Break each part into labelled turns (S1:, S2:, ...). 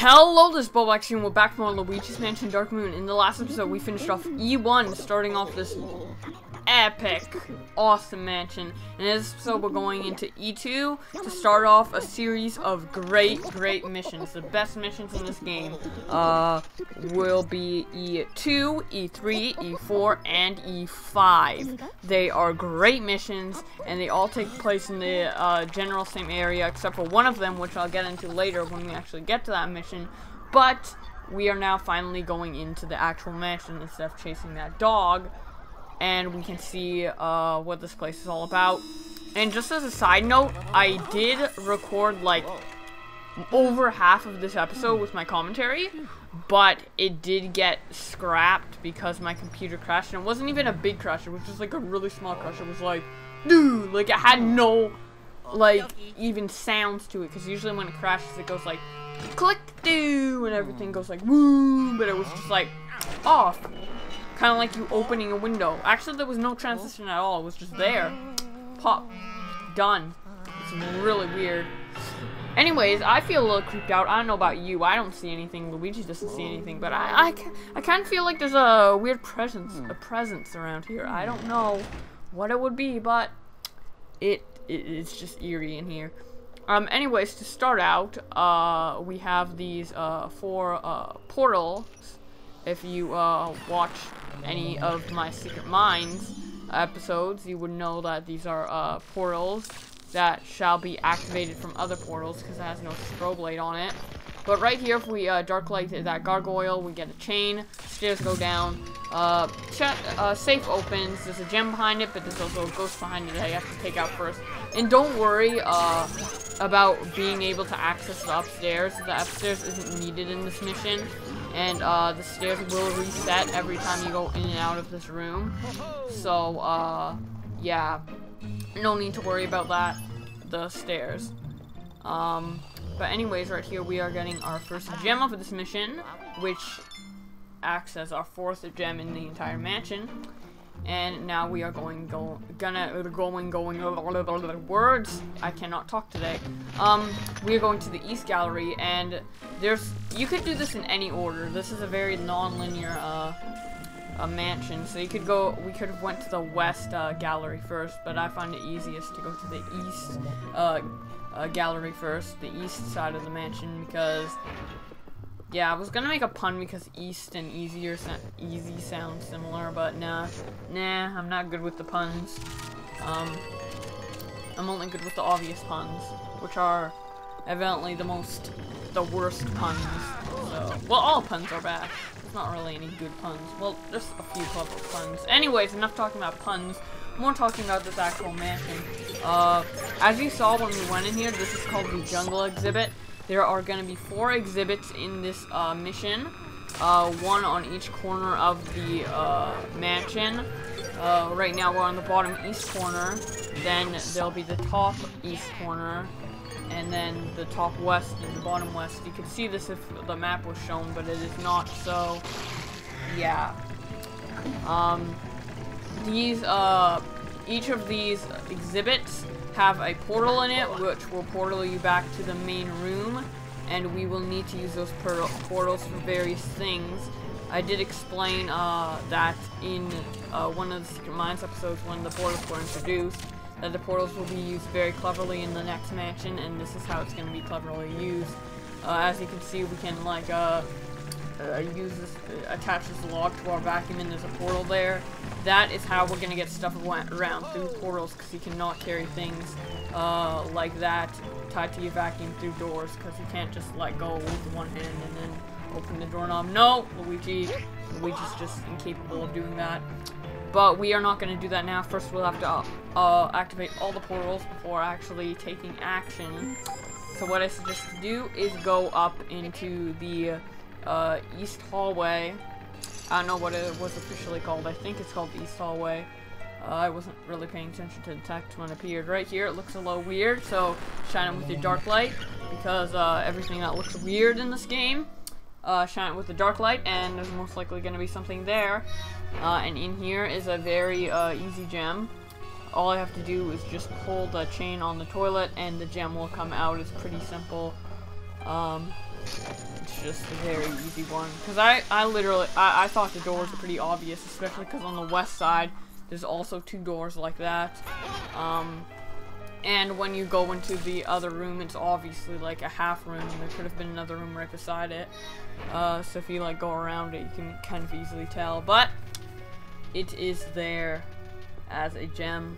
S1: Hello, this is Bowblax and we're back from our Luigi's Mansion Dark Moon. In the last episode, we finished off E1, starting off this epic, awesome mansion. In this episode, we're going into E2 to start off a series of great missions. The best missions in this game will be E2, E3, E4, and E5. They are great missions, and they all take place in the general same area, except for one of them, which I'll get into later when we actually get to that mission. But we are now finally going into the actual mansion instead of chasing that dog. And we can see what this place is all about. And just as a side note, I did record like over half of this episode with my commentary, but it did get scrapped because my computer crashed. And it wasn't even a big crash, it was just like a really small crash. It was like, dude, like it had no like even sounds to it, because usually when it crashes it goes like click do and everything goes like woo, but it was just like off. Kind of like you opening a window. Actually, there was no transition at all. It was just there. Pop. Done. It's really weird. Anyways, I feel a little creeped out. I don't know about you. I don't see anything. Luigi doesn't see anything. But I kind of feel like there's a weird presence around here. I don't know what it would be, but it's just eerie in here. Anyways, to start out, we have these 4 portals. If you watch any of my Secret Minds episodes, you would know that these are portals that shall be activated from other portals because it has no strobe light on it. But right here, if we dark light that gargoyle, we get a chain, stairs go down, safe opens, there's a gem behind it, but there's also a ghost behind it that you have to take out first. And don't worry about being able to access the upstairs. The upstairs isn't needed in this mission. And the stairs will reset every time you go in and out of this room. So, yeah. No need to worry about that. The stairs. But anyways, right here we are getting our first gem of this mission, which acts as our 4th gem in the entire mansion. And now we are words. I cannot talk today. We are going to the East Gallery, and you could do this in any order. This is a very non-linear mansion, so we could have went to the West Gallery first, but I find it easiest to go to the East Gallery first, the east side of the mansion, because yeah, I was gonna make a pun because east and easy sound similar, but nah, I'm not good with the puns. I'm only good with the obvious puns, which are evidently the worst puns. So, well, all puns are bad. There's not really any good puns. Well, just a few clever puns. Anyways, enough talking about puns. More talking about this actual mansion. As you saw when we went in here, this is called the Jungle Exhibit. There are going to be 4 exhibits in this mission, 1 on each corner of the mansion. Right now we're on the bottom east corner, then there'll be the top east corner, and then the top west and the bottom west. You could see this if the map was shown, but it is not, so yeah. Each of these exhibits have a portal in it, which will portal you back to the main room, and we will need to use those portals for various things. I did explain that in one of the Secret Minds episodes when the portals were introduced, that the portals will be used very cleverly in the next mansion, and this is how it's going to be cleverly used. As you can see, we can like attach this log to our vacuum, and there's a portal there. That is how we're gonna get stuff around through portals, because you cannot carry things like that tied to your vacuum through doors, because you can't just let go with one hand and then open the doorknob. No, Luigi's just incapable of doing that. But we are not gonna do that now. First, we'll have to activate all the portals before actually taking action. So what I suggest to do is go up into the East Hallway. I don't know what it was officially called. I think it's called the East Hallway. I wasn't really paying attention to the text when it appeared. Right here, it looks a little weird, so shine it with your dark light, because everything that looks weird in this game, shine it with the dark light, and there's most likely going to be something there. And in here is a very easy gem. All I have to do is just pull the chain on the toilet, and the gem will come out. It's pretty simple. just a very easy one. Because I literally, I thought the doors were pretty obvious, especially because on the west side, there's also 2 doors like that. And when you go into the other room, it's obviously like a half room. There could have been another room right beside it. So if you like go around it, you can kind of easily tell. But it is there as a gem.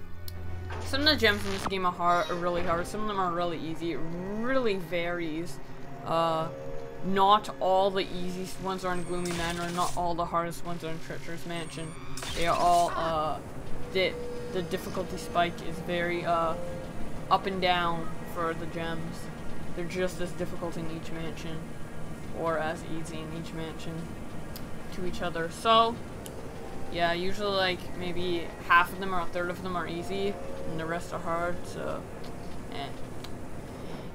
S1: Some of the gems in this game are really hard. Some of them are really easy. It really varies. Not all the easiest ones are in Gloomy Manor, and not all the hardest ones are in Treacherous Mansion. They are all, the difficulty spike is very, up and down for the gems. They're just as difficult in each mansion, or as easy in each mansion to each other. So, yeah, usually like maybe half of them or a third of them are easy, and the rest are hard, so, eh.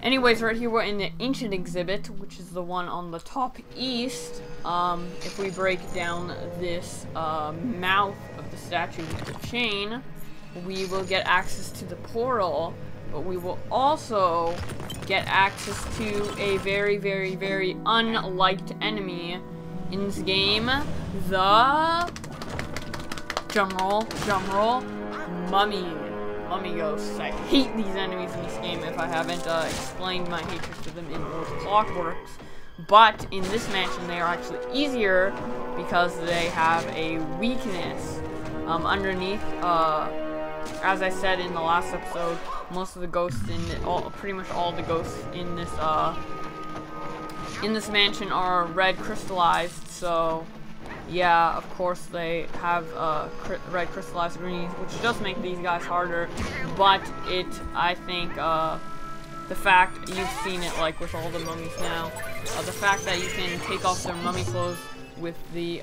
S1: Anyways, right here we're in the ancient exhibit, which is the one on the top east. If we break down this mouth of the statue with the chain, we will get access to the portal, but we will also get access to a very, very, very unliked enemy in this game, the drumroll, mummy ghosts. I hate these enemies in this game if I haven't explained my hatred for them in those clockworks. But in this mansion they are actually easier because they have a weakness underneath. As I said in the last episode, most of the ghosts pretty much all the ghosts in this mansion are red crystallized. So yeah, of course they have red crystallized greenies, which does make these guys harder. But I think the fact you've seen it like with all the mummies now, the fact that you can take off their mummy clothes with the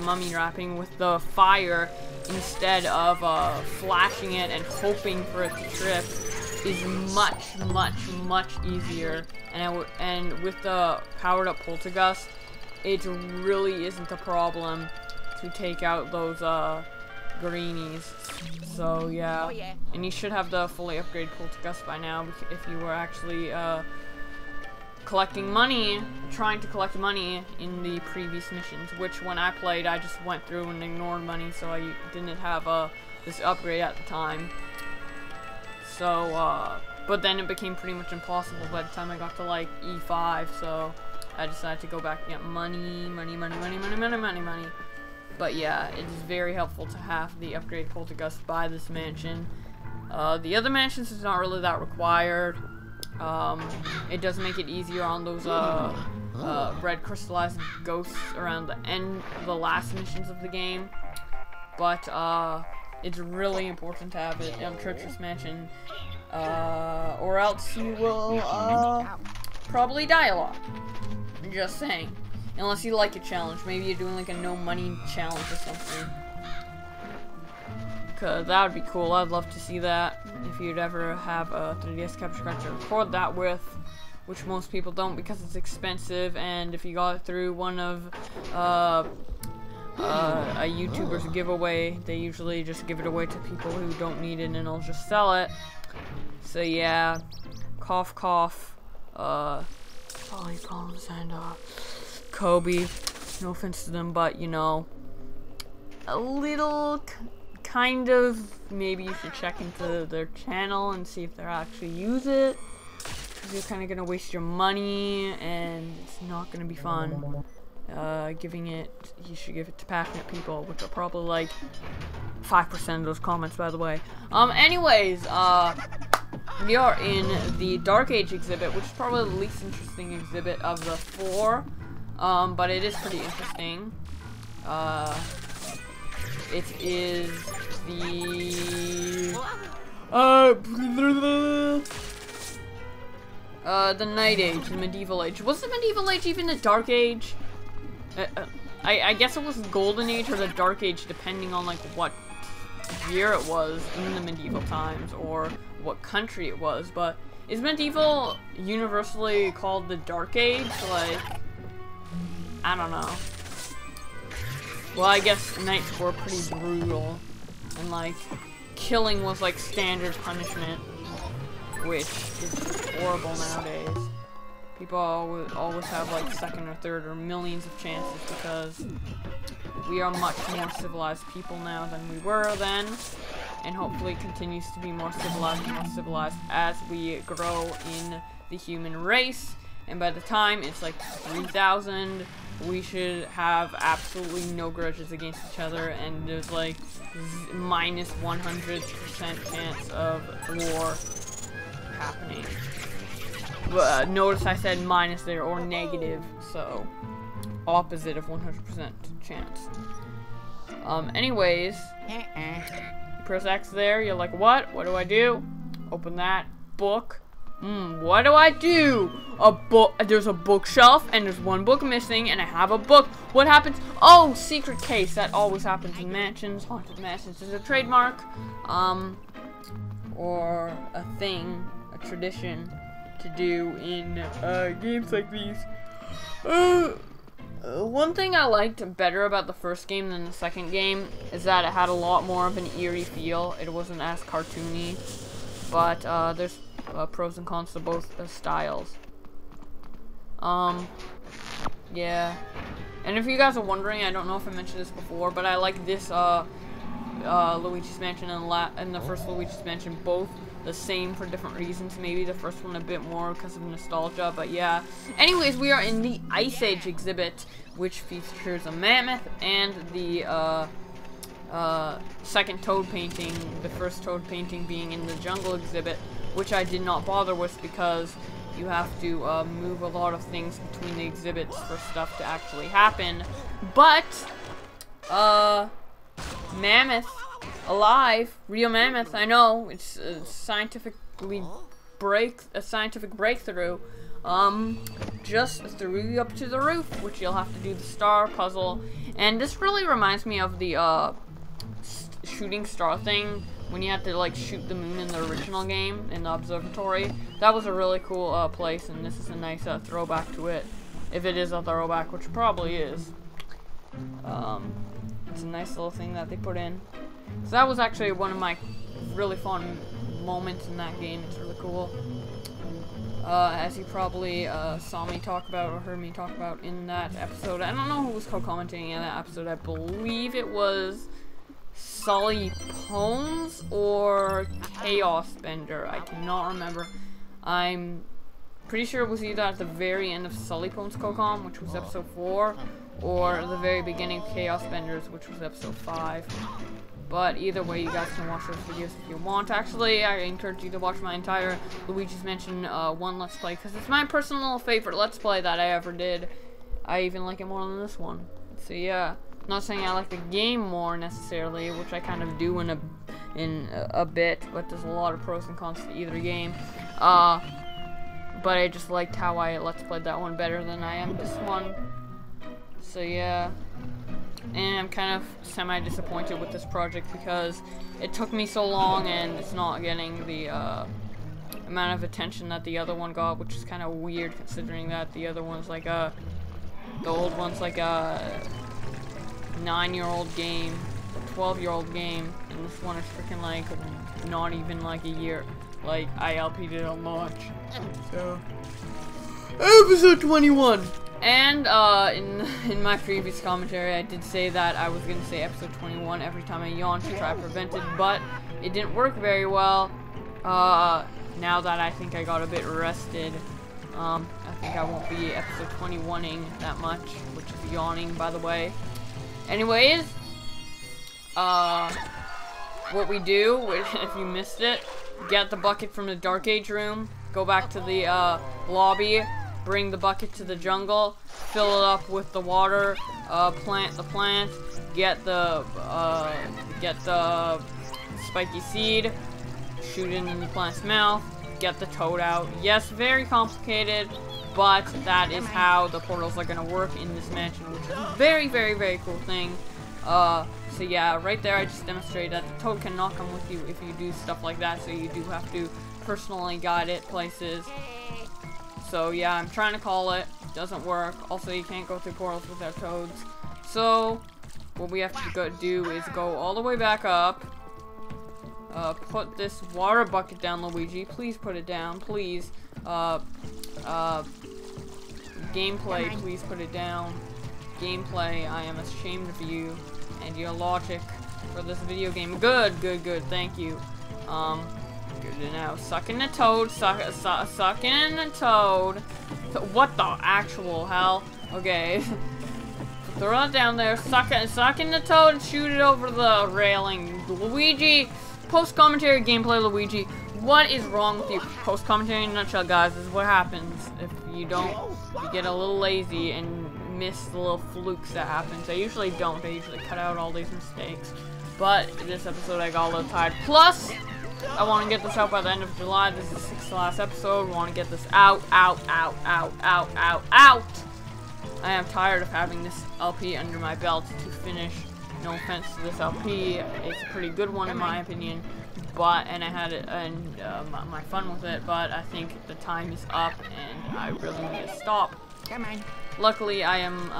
S1: mummy wrapping with the fire instead of flashing it and hoping for it to trip is much easier. And with the powered up poltergust, it really isn't a problem to take out those greenies. So yeah.
S2: Oh, yeah.
S1: And you should have the fully upgraded poltergust by now if you were actually collecting money, trying to collect money in the previous missions, which when I played I just went through and ignored money, so I didn't have this upgrade at the time. So but then it became pretty much impossible by the time I got to like E5, so I decided to go back and get money. But yeah, it is very helpful to have the upgrade poltergust by this mansion. The other mansions is not really that required. It does make it easier on those red crystallized ghosts around the last missions of the game. But it's really important to have it in Treacherous Mansion, or else you will probably die a lot. Just saying. Unless you like a challenge. Maybe you're doing like a no money challenge or something. Cause that would be cool. I'd love to see that. If you'd ever have a 3DS capture card to record that with, which most people don't because it's expensive, and if you got it through one of a YouTuber's giveaway, they usually just give it away to people who don't need it and they'll just sell it. So yeah, cough cough, polypoms and Kobe, no offense to them, but you know, a little kind of, maybe you should check into their channel and see if they actually use it, because you're kind of gonna waste your money and it's not gonna be fun. You should give it to passionate people, which are probably like 5% of those comments, by the way. Anyways, we are in the Dark Age exhibit, which is probably the least interesting exhibit of the 4. But it is pretty interesting. It is the Night Age, the Medieval Age. Was the Medieval Age even the Dark Age? I guess it was the Golden Age or the Dark Age, depending on like what year it was in the medieval times or what country it was. But is medieval universally called the Dark Age? Like, I don't know. Well, I guess knights were pretty brutal, and like killing was like standard punishment, which is horrible nowadays. people always have like second or third or millions of chances because we are much more civilized people now than we were then, and hopefully continues to be more civilized as we grow in the human race. And by the time it's like 3,000, we should have absolutely no grudges against each other, and there's like minus 100% chance of war happening. Notice I said minus there, or negative, so opposite of 100% chance. Anyways, you press X there, you're like, what? What do I do? Open that book. What do I do? A book. There's a bookshelf, and there's one book missing, and I have a book. What happens? Oh, secret case. That always happens in mansions. Haunted mansions is a trademark, or a thing, a tradition to do in games like these. One thing I liked better about the first game than the second game is that it had a lot more of an eerie feel. It wasn't as cartoony, but there's pros and cons to both styles. Yeah. And if you guys are wondering, I don't know if I mentioned this before, but I like this Luigi's Mansion and the first Luigi's Mansion both the same for different reasons. Maybe the first one a bit more because of nostalgia, but yeah. Anyways, we are in the Ice Age exhibit, which features a mammoth and the second Toad painting, the first Toad painting being in the jungle exhibit, which I did not bother with because you have to move a lot of things between the exhibits for stuff to actually happen. But mammoth alive, real mammoth. I know it's a scientific breakthrough. Just threw you up to the roof, which you'll have to do the star puzzle. And this really reminds me of the shooting star thing when you had to like shoot the moon in the original game in the observatory. That was a really cool place, and this is a nice throwback to it, if it is a throwback, which it probably is. It's a nice little thing that they put in. So that was actually one of my really fun moments in that game. It's really cool. As you probably saw me talk about or heard me talk about in that episode. I don't know who was co-commenting in that episode. I believe it was Sully Pones or Chaos Bender. I cannot remember. I'm pretty sure it was either at the very end of Sully Pones co-com, which was episode 4, or the very beginning of Chaos Benders, which was episode 5. But either way, you guys can watch those videos if you want. Actually, I encourage you to watch my entire Luigi's Mansion 1 Let's Play, because it's my personal favorite Let's Play that I ever did. I even like it more than this one. So yeah, not saying I like the game more necessarily, which I kind of do in a bit, but there's a lot of pros and cons to either game. But I just liked how I Let's Played that one better than I am this one. So yeah. And I'm kind of semi-disappointed with this project because it took me so long and it's not getting the amount of attention that the other one got, which is kind of weird considering that the other one's like the old one's like a 9-year-old game, a 12-year-old game, and this one is freaking like not even like a year. Like, I LP'd it on launch. So, episode 21! And, in my previous commentary, I did say that I was going to say episode 21 every time I yawned to try to prevent it, but it didn't work very well. Now that I think I got a bit rested, I think I won't be episode 21ing that much, which is yawning, by the way. Anyways, what we do, if you missed it, get the bucket from the Dark Age room, go back to the, lobby, bring the bucket to the jungle, fill it up with the water, plant the plant, get the spiky seed, shoot it in the plant's mouth, get the toad out. Yes, very complicated, but that is how the portals are gonna work in this mansion, which is a very, very, very cool thing. So yeah, right there I just demonstrated that the toad cannot come with you if you do stuff like that, so you do have to personally guide it places. So yeah, I'm trying to call it. Doesn't work. Also, you can't go through portals without toads. So what we have to do is go all the way back up. Put this water bucket down, Luigi. Please put it down, please. Gameplay, please put it down. Gameplay, I am ashamed of you and your logic for this video game. Good, thank you. Good to know. Sucking the toad, sucking the toad. What the actual hell? Okay. Throw it down there, sucking the toad and shoot it over the railing. Luigi, post-commentary gameplay Luigi. What is wrong with you? Post-commentary in a nutshell, guys, this is what happens if you don't, you get a little lazy and miss the little flukes that happens. I usually don't, I usually cut out all these mistakes. But this episode I got a little tired. Plus, I want to get this out by the end of July. This is the 6th to last episode. I want to get this out. I am tired of having this LP under my belt to finish. No offense to this LP, it's a pretty good one in my opinion. But I had it and my fun with it. But I think the time is up, and I really need to stop.
S2: Come on.
S1: Luckily, I am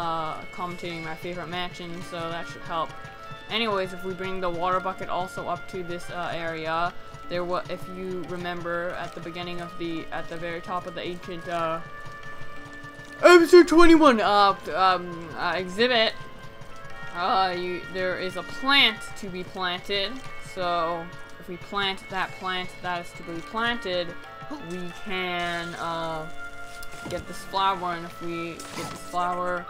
S1: commentating my favorite mansion, so that should help. Anyways, if we bring the water bucket also up to this area, there was, if you remember, at the beginning of at the very top of the ancient episode 21 exhibit, there is a plant to be planted. So if we plant that is to be planted, we can get this flower, and if we get this flower,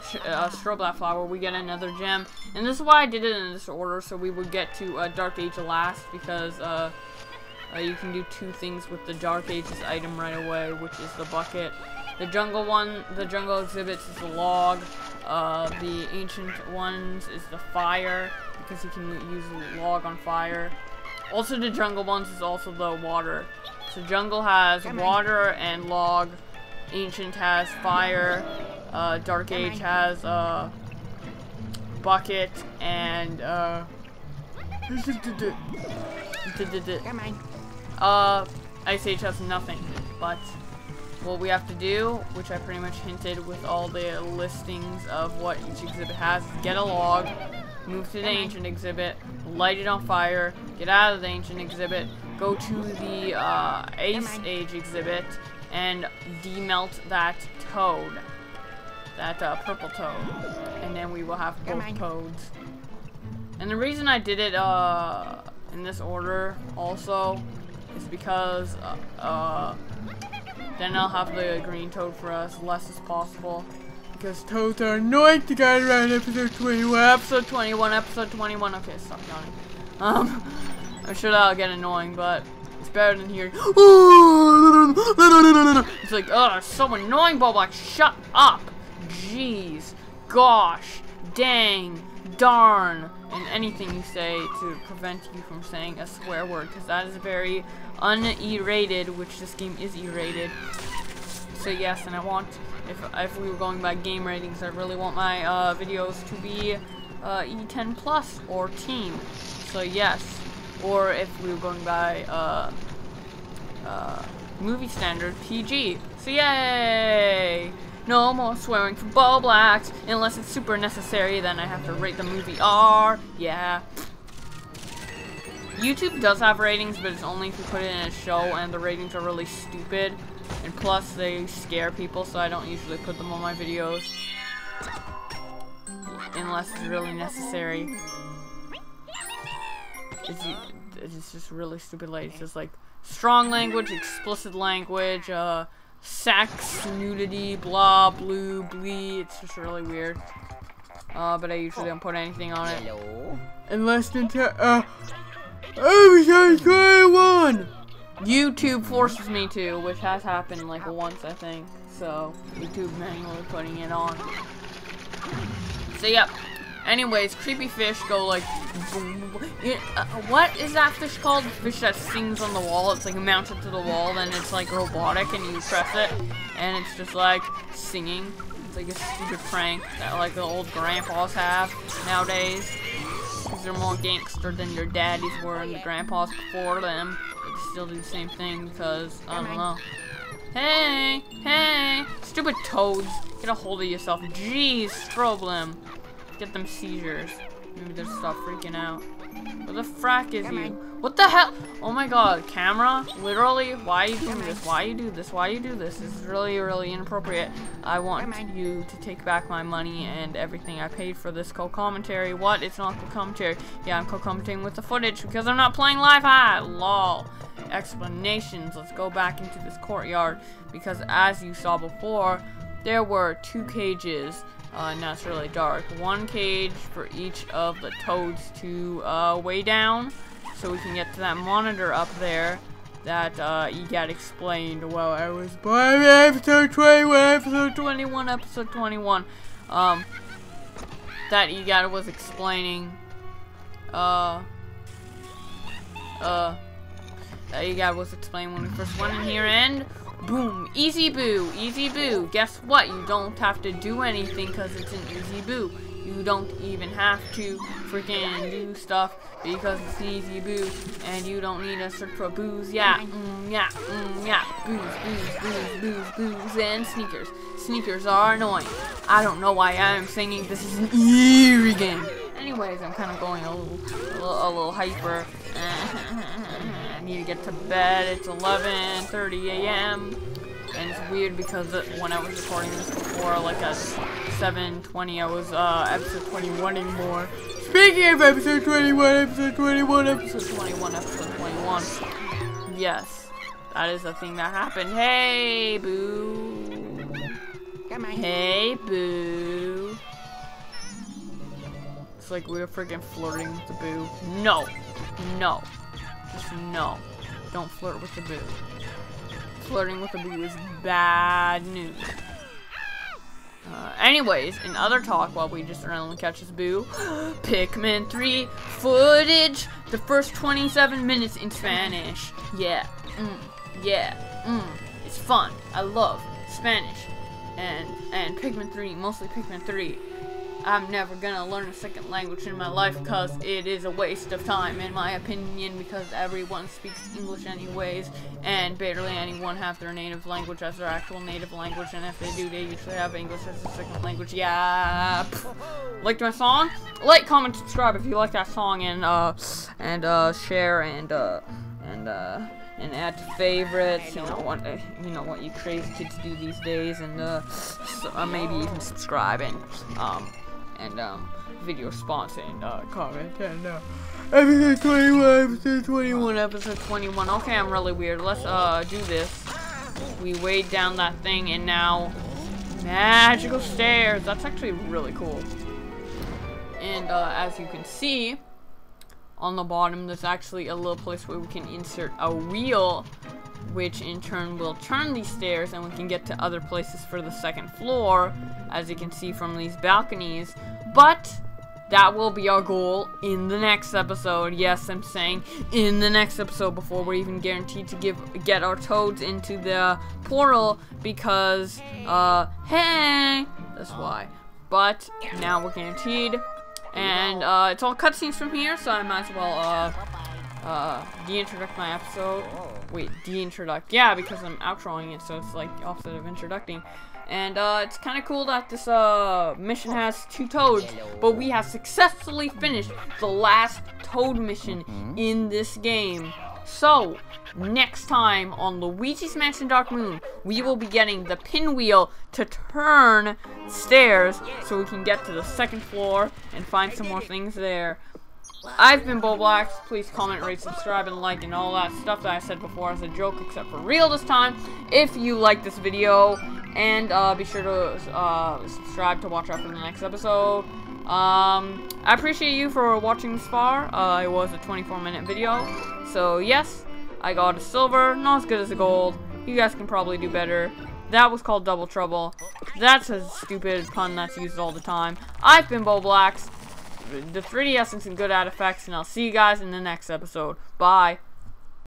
S1: strobe that flower, we get another gem. And this is why I did it in this order, so we would get to Dark Age last, because you can do 2 things with the Dark Ages item right away, which is the bucket. The jungle exhibits is the log. The ancient ones is the fire, because you can use log on fire. Also, the jungle ones is also the water. So jungle has water and log. Ancient has fire. Dark Age has bucket and Ice Age has nothing. But what we have to do, which I pretty much hinted with all the listings of what each exhibit has, is get a log, move to the ancient exhibit, light it on fire, get out of the ancient exhibit, go to the Ice Age exhibit, and demelt that toad. That purple toad. And then we will have both toads. And the reason I did it in this order also is because then I'll have the green toad for us less as possible. Because toads are annoying to get around episode 21. Okay, stop yawning. I'm sure that'll get annoying, but it's better than hearing. It's like, ugh, it's so annoying, Bowblax. Shut up. Jeez. Gosh. Dang. Darn. And anything you say to prevent you from saying a swear word, because that is very un-E-rated, which this game is E-rated. So yes, and I want, if we were going by game ratings, I really want my videos to be E10 plus or teen. So yes. Or if we were going by movie standard, PG. So yay! No more swearing for Bowblax, unless it's super necessary, then I have to rate the movie R. Yeah. YouTube does have ratings, but it's only if you put it in a show, and the ratings are really stupid. And plus, they scare people, so I don't usually put them on my videos. Unless it's really necessary. It's just really stupid, like, it's just like strong language, explicit language, sex, nudity, blah, blue, blee. It's just really weird. But I usually don't put anything on it. Unless episode 21! YouTube forces me to, which has happened like once, I think. So, YouTube manually putting it on. So, yep. Anyways, creepy fish go like boom, boom, boom. What is that fish called? The fish that sings on the wall. It's like mounted to the wall, then it's like robotic, and you press it, and it's just like singing. It's like a stupid prank that like the old grandpas have nowadays, because they're more gangster than their daddies were and the grandpas before them. But they still do the same thing because I don't know. Hey, hey, stupid toads! Get a hold of yourself. Jeez, strobe them. Get them seizures. Maybe they'll stop freaking out. Where the frack is you? What the hell? Oh my god, camera? Literally? Why you do this? Why you do this? Why you do this? This is really, really inappropriate. I want you to take back my money and everything I paid for this co-commentary. What? It's not co-commentary. Yeah, I'm co-commentating with the footage because I'm not playing live. Ha! Lol. Explanations. Let's go back into this courtyard because as you saw before, there were 2 cages. Now it's really dark. 1 cage for each of the toads to weigh down, so we can get to that monitor up there that gadd explained while I was playing episode 21, episode 21. That gadd was explaining. That gadd was explaining when we first went in here, and boom, easy boo, easy boo. Guess what? You don't have to do anything because it's an easy boo. You don't even have to freaking do stuff because it's an easy boo, and you don't need to search for booze. Yeah, yeah, yeah. Booze, and sneakers. Sneakers are annoying. I don't know why I'm singing. This is an eerie game. Anyways, I'm kind of going a little hyper. I need to get to bed. It's 11:30 a.m. and it's weird because when I was recording this before, like at 7:20, I was episode 21ing more. Speaking of episode 21, yes, that is a thing that happened. Hey, boo. Hey, boo. It's like we were freaking flirting with the boo. No, no. Just no. Don't flirt with the boo. Flirting with the boo is bad news. Anyways, in other talk, while we just randomly catch this boo, Pikmin 3 footage, the first 27 minutes in Spanish. Yeah, it's fun. I love Spanish. And Pikmin 3, mostly Pikmin 3. I'm never gonna learn a second language in my life because it is a waste of time, in my opinion, because everyone speaks English anyways, and barely anyone have their native language as their actual native language, and if they do, they usually have English as a second language. Yeah. Liked my song? Like, comment, subscribe if you like that song, and share and add to favorites. You know what you crazy kids do these days, and maybe even subscribe and video response and comment and episode 21. Okay, I'm really weird. Let's do this. We weighed down that thing and now magical stairs. That's actually really cool. And as you can see on the bottom, there's actually a little place where we can insert a wheel, which in turn will turn these stairs, and we can get to other places for the second floor, as you can see from these balconies. But that will be our goal in the next episode. Yes, I'm saying in the next episode, before we're even guaranteed to get our toads into the portal, because hey, that's why. But now we're guaranteed, and it's all cutscenes from here, so I might as well de-introduct my episode. Wait, de-introduct. Yeah, because I'm outroing it, so it's like the opposite of introducing. And it's kind of cool that this mission has 2 toads, but we have successfully finished the last toad mission in this game. So, next time on Luigi's Mansion Dark Moon, we will be getting the pinwheel to turn stairs so we can get to the second floor and find some more things there. I've been Bowblax. Please comment, rate, subscribe, and like, and all that stuff that I said before as a joke, except for real this time. If you like this video, and be sure to subscribe to watch out for the next episode. I appreciate you for watching this far. It was a 24-minute video, so yes, I got a silver, not as good as a gold. You guys can probably do better. That was called Double Trouble. That's a stupid pun that's used all the time. I've been Bowblax, the 3D Essence and good ad effects, and I'll see you guys in the next episode. Bye.